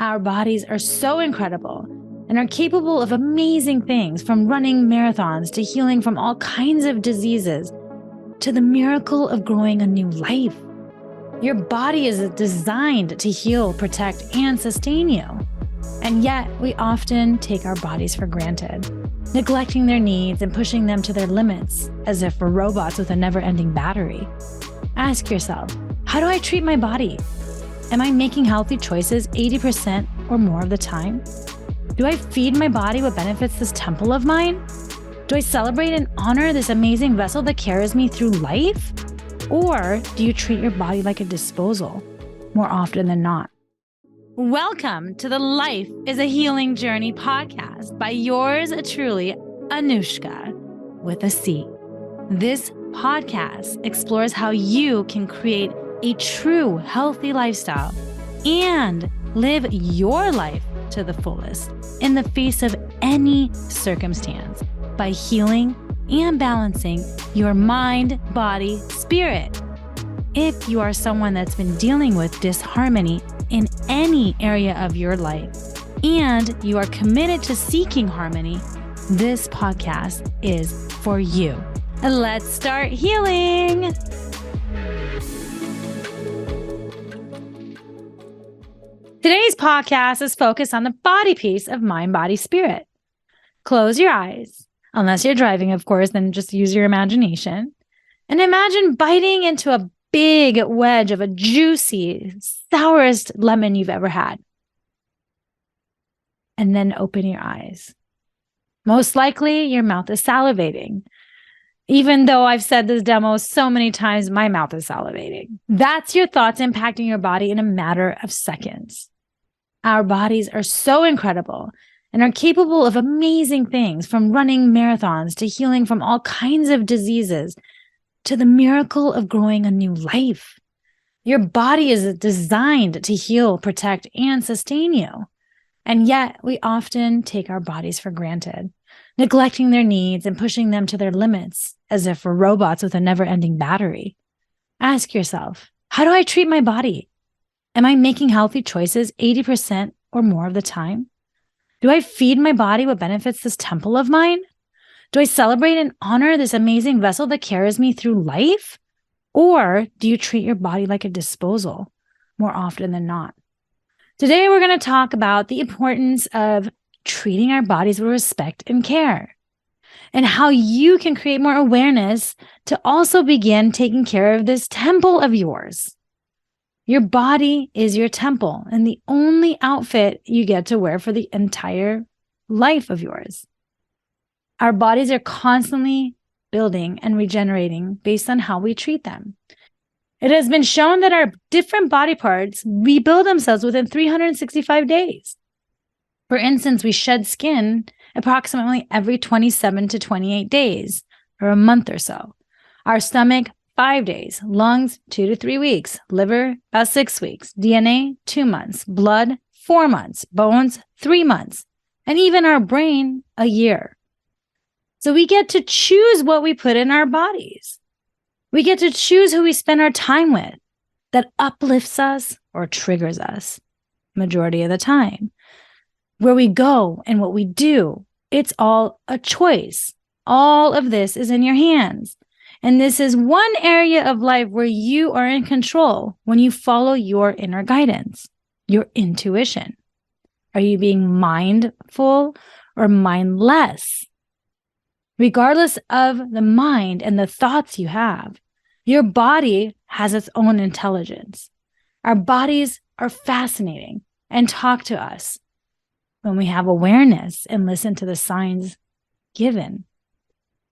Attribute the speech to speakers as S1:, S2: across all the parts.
S1: Our bodies are so incredible and are capable of amazing things, from running marathons to healing from all kinds of diseases to the miracle of growing a new life. Your body is designed to heal, protect, and sustain you. And yet, we often take our bodies for granted, neglecting their needs and pushing them to their limits as if we're robots with a never-ending battery. Ask yourself, how do I treat my body? Am I making healthy choices 80% or more of the time? Do I feed my body what benefits this temple of mine? Do I celebrate and honor this amazing vessel that carries me through life? Or do you treat your body like a disposal more often than not? Welcome to the Life is a Healing Journey podcast by yours truly, Anuschka, with a C. This podcast explores how you can create a true healthy lifestyle and live your life to the fullest in the face of any circumstance by healing and balancing your mind, body, spirit. If you are someone that's been dealing with disharmony in any area of your life and you are committed to seeking harmony, this podcast is for you. Let's start healing. Today's podcast is focused on the body piece of mind, body, spirit. Close your eyes, unless you're driving, of course, then just use your imagination. And imagine biting into a big wedge of a juicy, sourest lemon you've ever had. And then open your eyes. Most likely, your mouth is salivating. Even though I've said this demo so many times, my mouth is salivating. That's your thoughts impacting your body in a matter of seconds. Our bodies are so incredible and are capable of amazing things, from running marathons to healing from all kinds of diseases to the miracle of growing a new life. Your body is designed to heal, protect, and sustain you. And yet we often take our bodies for granted, neglecting their needs and pushing them to their limits as if we're robots with a never-ending battery. Ask yourself, how do I treat my body? Am I making healthy choices 80% or more of the time? Do I feed my body what benefits this temple of mine? Do I celebrate and honor this amazing vessel that carries me through life? Or do you treat your body like a disposal more often than not? Today, we're going to talk about the importance of treating our bodies with respect and care, and how you can create more awareness to also begin taking care of this temple of yours. Your body is your temple and the only outfit you get to wear for the entire life of yours. Our bodies are constantly building and regenerating based on how we treat them. It has been shown that our different body parts rebuild themselves within 365 days. For instance, we shed skin approximately every 27 to 28 days, or a month or so. Our stomach, 5 days, lungs, 2 to 3 weeks, liver, about 6 weeks, DNA, 2 months, blood, 4 months, bones, 3 months, and even our brain, a year. So we get to choose what we put in our bodies. We get to choose who we spend our time with. That uplifts us or triggers us, majority of the time. Where we go and what we do, it's all a choice. All of this is in your hands. And this is one area of life where you are in control when you follow your inner guidance, your intuition. Are you being mindful or mindless? Regardless of the mind and the thoughts you have, your body has its own intelligence. Our bodies are fascinating and talk to us when we have awareness and listen to the signs given.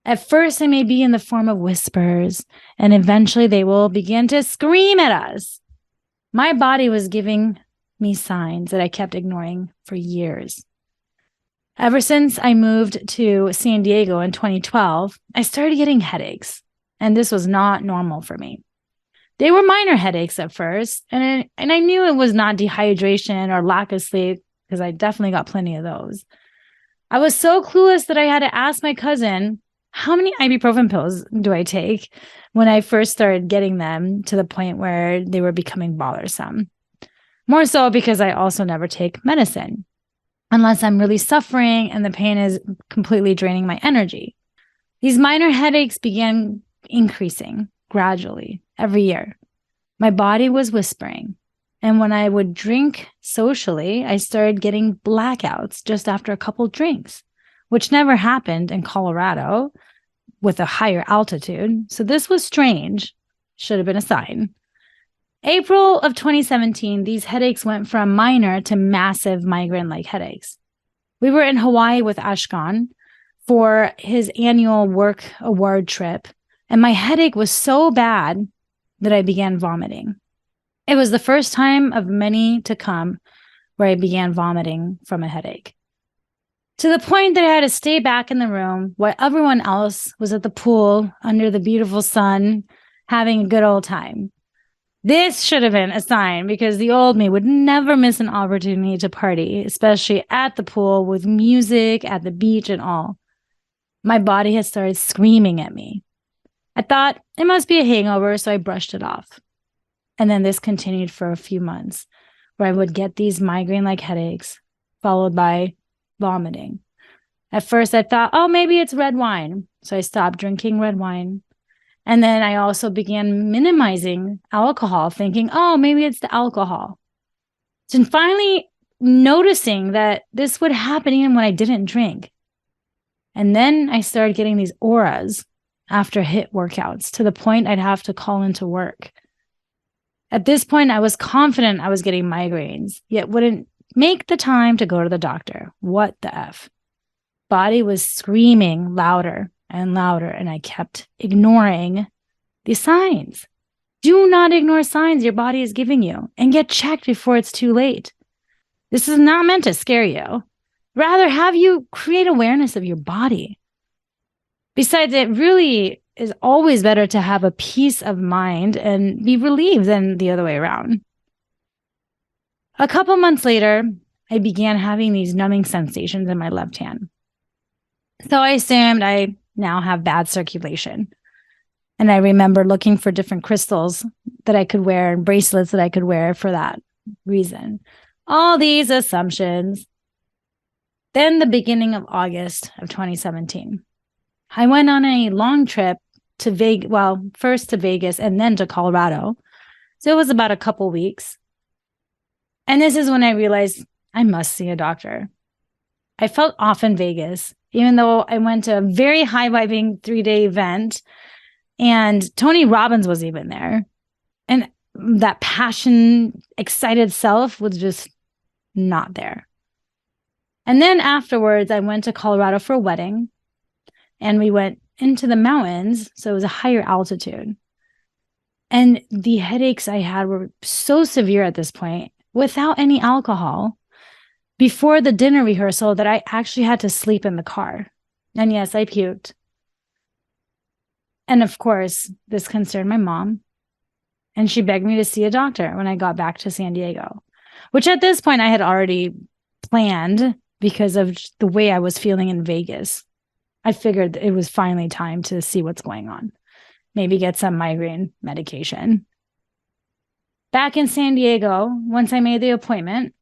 S1: At first, it may be in the form of whispers, and eventually they will begin to scream at us. My body was giving me signs that I kept ignoring for years. Ever since I moved to San Diego in 2012, I started getting headaches, and this was not normal for me. They were minor headaches at first, and I knew it was not dehydration or lack of sleep, because I definitely got plenty of those. I was so clueless that I had to ask my cousin, how many ibuprofen pills do I take, when I first started getting them to the point where they were becoming bothersome. More so because I also never take medicine unless I'm really suffering and the pain is completely draining my energy. These minor headaches began increasing gradually every year. My body was whispering. And when I would drink socially, I started getting blackouts just after a couple drinks, which never happened in Colorado with a higher altitude. So this was strange. Should have been a sign. April of 2017, these headaches went from minor to massive migraine-like headaches. We were in Hawaii with Ashkan for his annual work award trip, and my headache was so bad that I began vomiting. It was the first time of many to come where I began vomiting from a headache. To the point that I had to stay back in the room while everyone else was at the pool under the beautiful sun having a good old time. This should have been a sign because the old me would never miss an opportunity to party, especially at the pool with music, at the beach and all. My body had started screaming at me. I thought it must be a hangover, so I brushed it off. And then this continued for a few months where I would get these migraine-like headaches followed by vomiting. At first I thought, oh, maybe it's red wine. So I stopped drinking red wine. And then I also began minimizing alcohol, thinking, oh, maybe it's the alcohol. And finally noticing that this would happen even when I didn't drink. And then I started getting these auras after HIIT workouts to the point I'd have to call into work. At this point, I was confident I was getting migraines, yet wouldn't make the time to go to the doctor. What the F? Body was screaming louder and louder, and I kept ignoring the signs. Do not ignore signs your body is giving you and get checked before it's too late. This is not meant to scare you. Rather, have you create awareness of your body. Besides, it really is always better to have a peace of mind and be relieved than the other way around. A couple months later, I began having these numbing sensations in my left hand. So I assumed I now have bad circulation. And I remember looking for different crystals that I could wear and bracelets that I could wear for that reason. All these assumptions. Then the beginning of August of 2017, I went on a long trip to Vegas, well, first to Vegas and then to Colorado. So it was about a couple weeks. And this is when I realized I must see a doctor. I felt off in Vegas, even though I went to a very high-vibing 3-day event, and Tony Robbins was even there. And that passion, excited self was just not there. And then afterwards, I went to Colorado for a wedding, and we went into the mountains, so it was a higher altitude. And the headaches I had were so severe at this point, without any alcohol, before the dinner rehearsal, that I actually had to sleep in the car. And yes, I puked. And of course, this concerned my mom. And she begged me to see a doctor when I got back to San Diego, which at this point I had already planned because of the way I was feeling in Vegas. I figured it was finally time to see what's going on. Maybe get some migraine medication. Back in San Diego, once I made the appointment,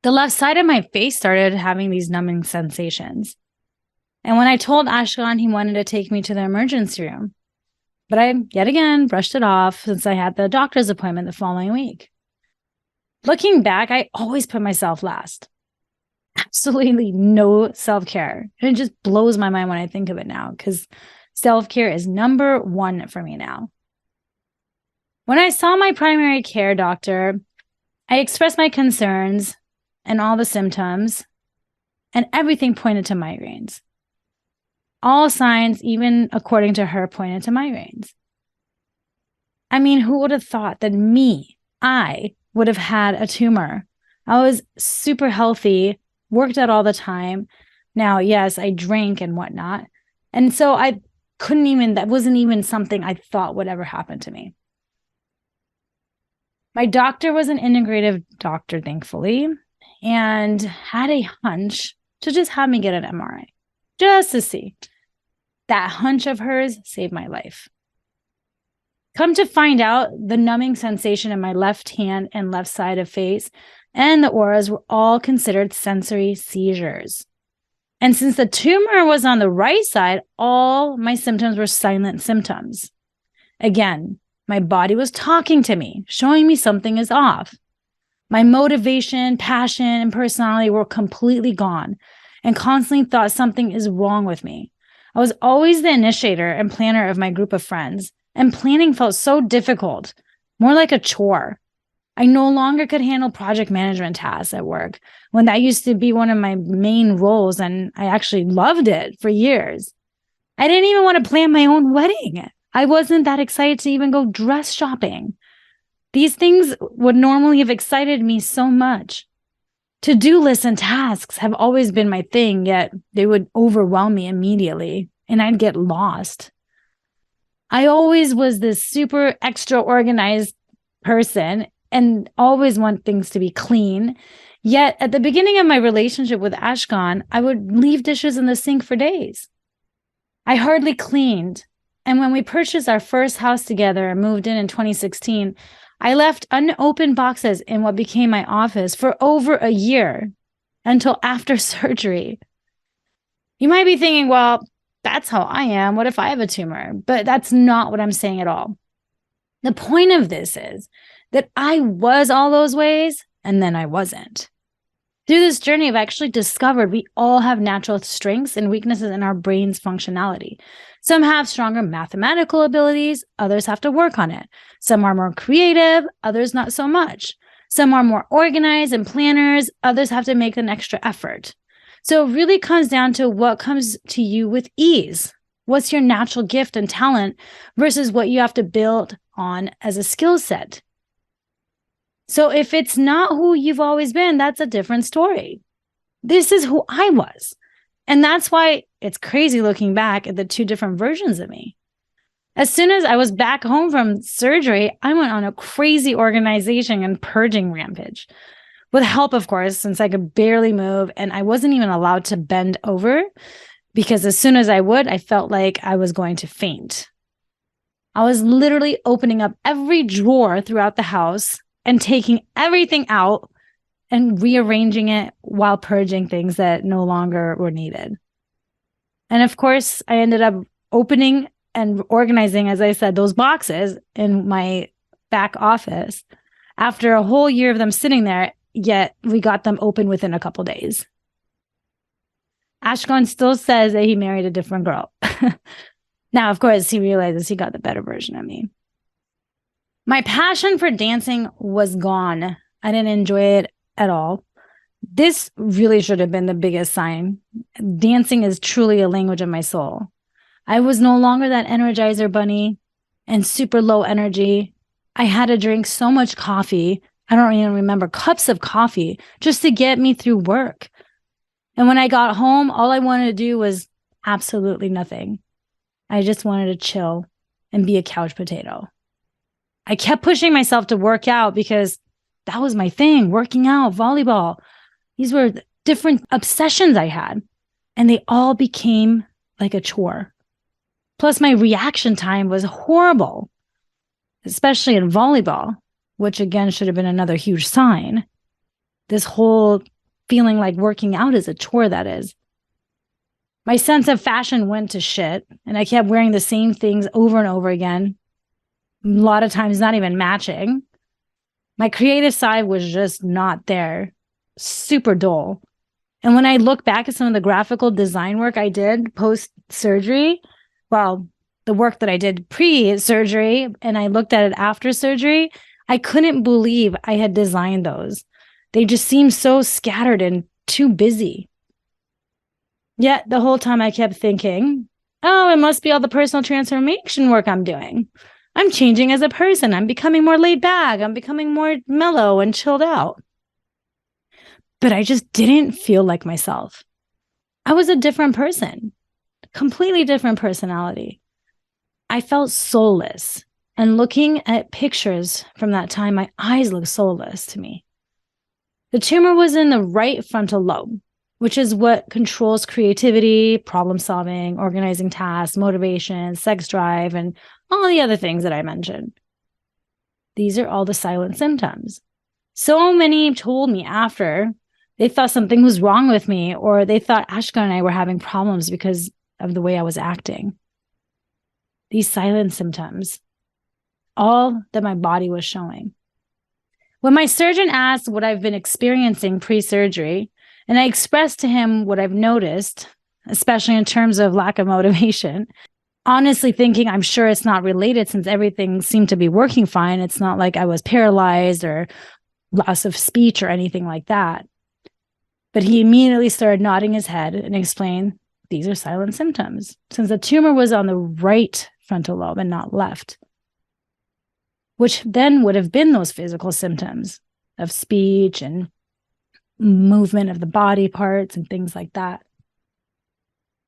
S1: the left side of my face started having these numbing sensations. And when I told Ashkan, he wanted to take me to the emergency room. But I, yet again, brushed it off since I had the doctor's appointment the following week. Looking back, I always put myself last. Absolutely no self-care. And it just blows my mind when I think of it now, because self-care is number one for me now. When I saw my primary care doctor, I expressed my concerns and all the symptoms, and everything pointed to migraines. All signs, even according to her, pointed to migraines. I mean, who would have thought that I would have had a tumor? I was super healthy, worked out all the time. Now, yes, I drank and whatnot. And so that wasn't even something I thought would ever happen to me. My doctor was an integrative doctor, thankfully, and had a hunch to just have me get an MRI, just to see. That hunch of hers saved my life. Come to find out, the numbing sensation in my left hand and left side of face and the auras were all considered sensory seizures. And since the tumor was on the right side, all my symptoms were silent symptoms. Again, my body was talking to me, showing me something is off. My motivation, passion, and personality were completely gone and constantly thought something is wrong with me. I was always the initiator and planner of my group of friends, and planning felt so difficult, more like a chore. I no longer could handle project management tasks at work when that used to be one of my main roles, and I actually loved it for years. I didn't even want to plan my own wedding. I wasn't that excited to even go dress shopping. These things would normally have excited me so much. To-do lists and tasks have always been my thing, yet they would overwhelm me immediately, and I'd get lost. I always was this super extra organized person and always want things to be clean. Yet at the beginning of my relationship with Ashkan, I would leave dishes in the sink for days. I hardly cleaned. And when we purchased our first house together and moved in 2016, I left unopened boxes in what became my office for over a year until after surgery. You might be thinking, well, that's how I am. What if I have a tumor? But that's not what I'm saying at all. The point of this is that I was all those ways and then I wasn't. Through this journey, I've actually discovered we all have natural strengths and weaknesses in our brain's functionality. Some have stronger mathematical abilities, others have to work on it. Some are more creative, others not so much. Some are more organized and planners, others have to make an extra effort. So it really comes down to what comes to you with ease. What's your natural gift and talent versus what you have to build on as a skill set. So if it's not who you've always been, that's a different story. This is who I was. And that's why it's crazy looking back at the two different versions of me. As soon as I was back home from surgery, I went on a crazy organization and purging rampage. With help, of course, since I could barely move and I wasn't even allowed to bend over because as soon as I would, I felt like I was going to faint. I was literally opening up every drawer throughout the house and taking everything out and rearranging it while purging things that no longer were needed. And of course, I ended up opening and organizing, as I said, those boxes in my back office after a whole year of them sitting there. Yet we got them open within a couple days. Ashkan still says that he married a different girl. Now, of course, he realizes he got the better version of me. My passion for dancing was gone. I didn't enjoy it at all. This really should have been the biggest sign. Dancing is truly a language of my soul. I was no longer that Energizer bunny and super low energy. I had to drink so much coffee. I don't even remember, cups of coffee just to get me through work. And when I got home, all I wanted to do was absolutely nothing. I just wanted to chill and be a couch potato. I kept pushing myself to work out because that was my thing, working out, volleyball. These were different obsessions I had, and they all became like a chore. Plus, my reaction time was horrible, especially in volleyball, which again should have been another huge sign. This whole feeling like working out is a chore, that is. My sense of fashion went to shit, and I kept wearing the same things over and over again. A lot of times not even matching. My creative side was just not there. Super dull. And when I look back at some of the graphical design work I did post-surgery, well, the work that I did pre-surgery, and I looked at it after surgery, I couldn't believe I had designed those. They just seemed so scattered and too busy. Yet the whole time I kept thinking, oh, it must be all the personal transformation work I'm doing. I'm changing as a person. I'm becoming more laid back. I'm becoming more mellow and chilled out. But I just didn't feel like myself. I was a different person, completely different personality. I felt soulless. And looking at pictures from that time, my eyes looked soulless to me. The tumor was in the right frontal lobe, which is what controls creativity, problem solving, organizing tasks, motivation, sex drive, and all the other things that I mentioned. These are all the silent symptoms. So many told me after they thought something was wrong with me, or they thought Anuschka and I were having problems because of the way I was acting. These silent symptoms, all that my body was showing. When my surgeon asked what I've been experiencing pre-surgery, and I expressed to him what I've noticed, especially in terms of lack of motivation, honestly thinking I'm sure it's not related since everything seemed to be working fine. It's not like I was paralyzed or loss of speech or anything like that. But he immediately started nodding his head and explained, these are silent symptoms, since the tumor was on the right frontal lobe and not left, which then would have been those physical symptoms of speech and movement of the body parts and things like that.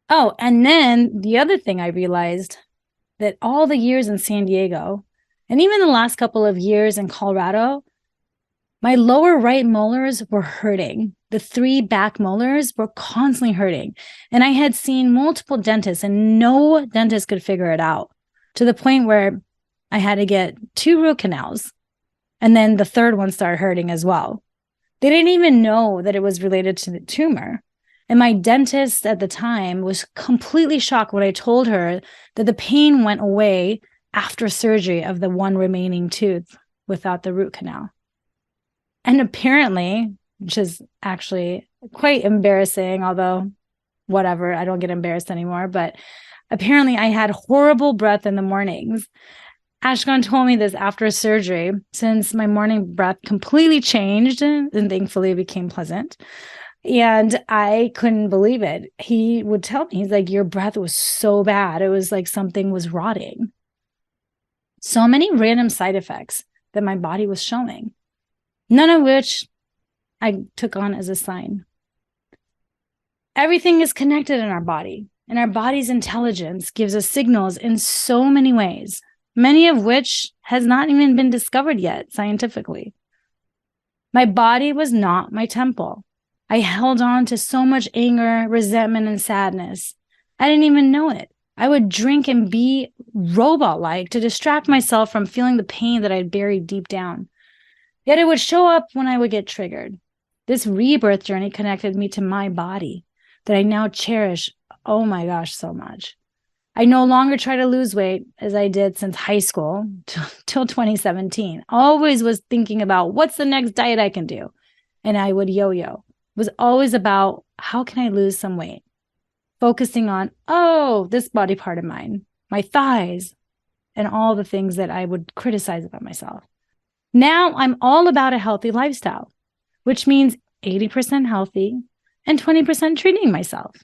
S1: Oh, and then the other thing I realized, that all the years in San Diego, and even the last couple of years in Colorado, my lower right molars were hurting. The 3 back molars were constantly hurting. And I had seen multiple dentists and no dentist could figure it out, to the point where I had to get 2 root canals. And then the third one started hurting as well. They didn't even know that it was related to the tumor. And my dentist at the time was completely shocked when I told her that the pain went away after surgery of the 1 remaining tooth without the root canal. And apparently, which is actually quite embarrassing, although whatever, I don't get embarrassed anymore, but apparently I had horrible breath in the mornings. Anuschka told me this after surgery, since my morning breath completely changed and thankfully it became pleasant. And I couldn't believe it. He would tell me, he's like, your breath was so bad. It was like something was rotting. So many random side effects that my body was showing, none of which I took on as a sign. Everything is connected in our body, and our body's intelligence gives us signals in so many ways, many of which has not even been discovered yet scientifically. My body was not my temple. I held on to so much anger, resentment, and sadness. I didn't even know it. I would drink and be robot-like to distract myself from feeling the pain that I'd buried deep down. Yet it would show up when I would get triggered. This rebirth journey connected me to my body that I now cherish, oh my gosh, so much. I no longer try to lose weight as I did since high school till 2017. Always was thinking about what's the next diet I can do. And I would yo-yo. It was always about how can I lose some weight? Focusing on, oh, this body part of mine, my thighs, and all the things that I would criticize about myself. Now I'm all about a healthy lifestyle, which means 80% healthy and 20% treating myself.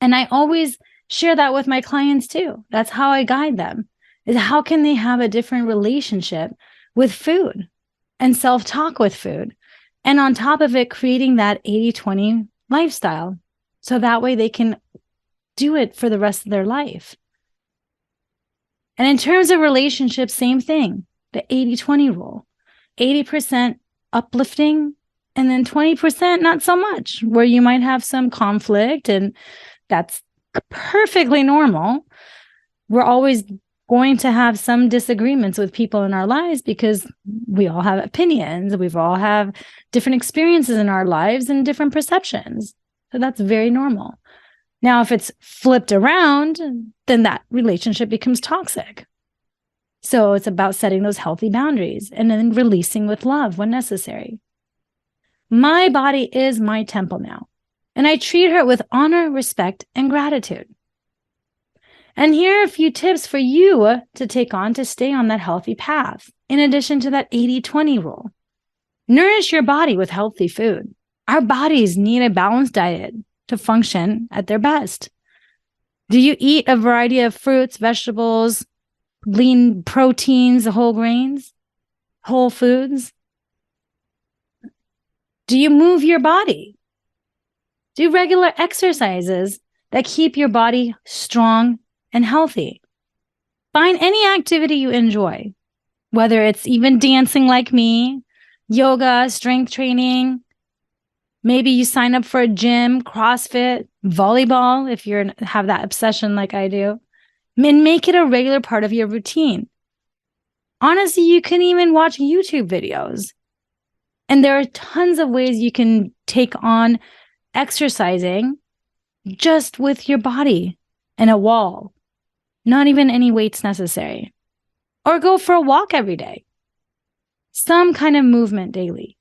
S1: And I always share that with my clients too. That's how I guide them, is how can they have a different relationship with food and self-talk with food. And on top of it, creating that 80-20 lifestyle. So that way they can do it for the rest of their life. And in terms of relationships, same thing, the 80-20 rule, 80% uplifting and then 20% not so much, where you might have some conflict, and that's perfectly normal. We're always going to have some disagreements with people in our lives because we all have opinions. We've all have different experiences in our lives and different perceptions. So that's very normal. Now, if it's flipped around, then that relationship becomes toxic. So it's about setting those healthy boundaries and then releasing with love when necessary. My body is my temple now, and I treat her with honor, respect, and gratitude. And here are a few tips for you to take on to stay on that healthy path, in addition to that 80-20 rule. Nourish your body with healthy food. Our bodies need a balanced diet to function at their best. Do you eat a variety of fruits, vegetables, lean proteins, whole grains, whole foods? Do you move your body? Do regular exercises that keep your body strong and healthy. Find any activity you enjoy, whether it's even dancing like me, yoga, strength training. Maybe you sign up for a gym, CrossFit, volleyball, if you have that obsession like I do. And make it a regular part of your routine. Honestly, you can even watch YouTube videos. And there are tons of ways you can take on exercising just with your body and a wall. Not even any weights necessary. Or go for a walk every day. Some kind of movement daily.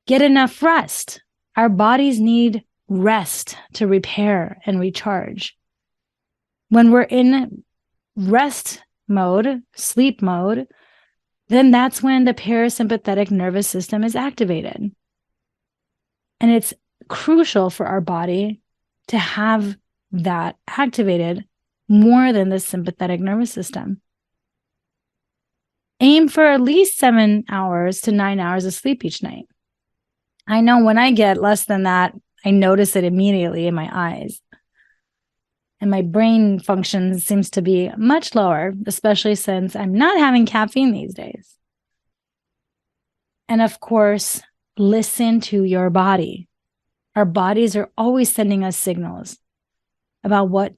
S1: Get enough rest. Our bodies need rest to repair and recharge. When we're in rest mode, sleep mode, then that's when the parasympathetic nervous system is activated. And it's crucial for our body to have that activated more than the sympathetic nervous system. Aim for at least 7 hours to 9 hours of sleep each night. I know when I get less than that, I notice it immediately in my eyes. And my brain function seems to be much lower, especially since I'm not having caffeine these days. And of course, listen to your body. Our bodies are always sending us signals about what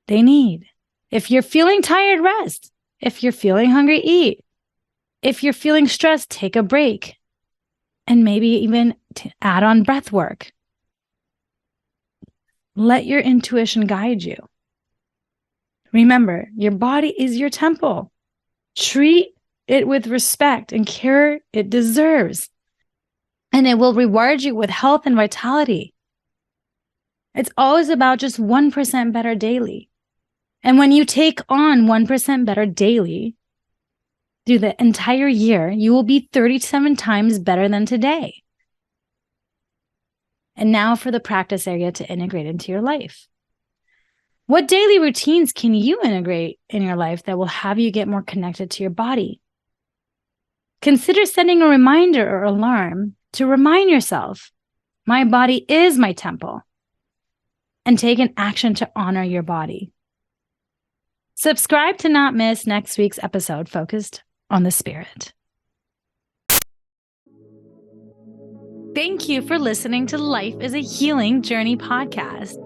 S1: they need. If you're feeling tired, rest. If you're feeling hungry, eat. If you're feeling stressed, take a break. And maybe even add on breath work. Let your intuition guide you. Remember, your body is your temple. Treat it with respect and care it deserves. And it will reward you with health and vitality. It's always about just 1% better daily. And when you take on 1% better daily, through the entire year, you will be 37 times better than today. And now for the practice area to integrate into your life. What daily routines can you integrate in your life that will have you get more connected to your body? Consider setting a reminder or alarm to remind yourself, my body is my temple. And take an action to honor your body. Subscribe to not miss next week's episode focused on the spirit. Thank you for listening to Life is a Healing Journey podcast.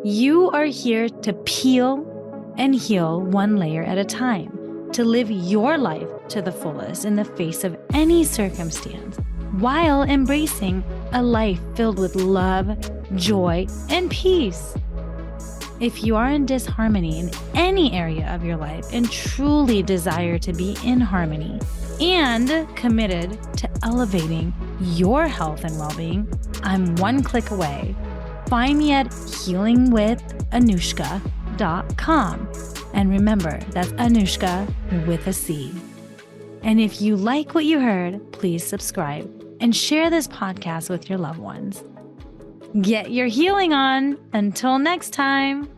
S1: You are here to peel and heal one layer at a time, to live your life to the fullest in the face of any circumstance, while embracing a life filled with love, joy, and peace. If you are in disharmony in any area of your life and truly desire to be in harmony and committed to elevating your health and well-being, I'm one click away. Find me at healingwithanuschka.com. And remember, that's Anuschka with a C. And if you like what you heard, please subscribe and share this podcast with your loved ones. Get your healing on. Until next time.